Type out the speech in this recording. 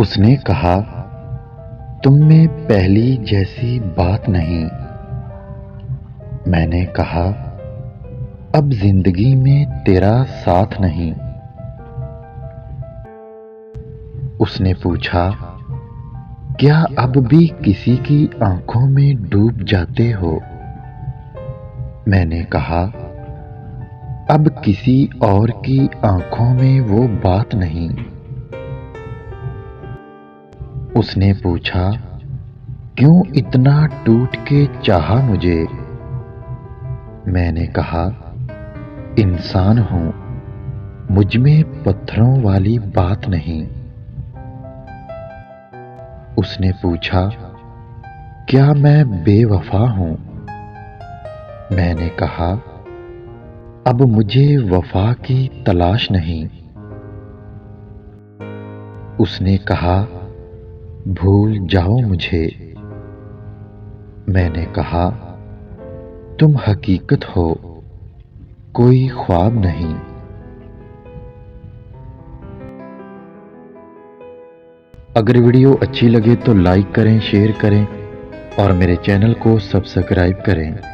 उसने कहा, तुम में पहली जैसी बात नहीं। मैंने कहा, अब जिंदगी में तेरा साथ नहीं। उसने पूछा, क्या अब भी किसी की आंखों में डूब जाते हो? मैंने कहा, अब किसी और की आंखों में वो बात नहीं। उसने पूछा, क्यों इतना टूट के चाहा मुझे? मैंने कहा, इंसान हूं, मुझ में पत्थरों वाली बात नहीं। उसने पूछा, क्या मैं बेवफा हूं? मैंने कहा, अब मुझे वफा की तलाश नहीं। उसने कहा, भूल जाओ मुझे। मैंने कहा, तुम हकीकत हो, कोई ख्वाब नहीं। अगर वीडियो अच्छी लगे तो लाइक करें, शेयर करें और मेरे चैनल को सब्सक्राइब करें।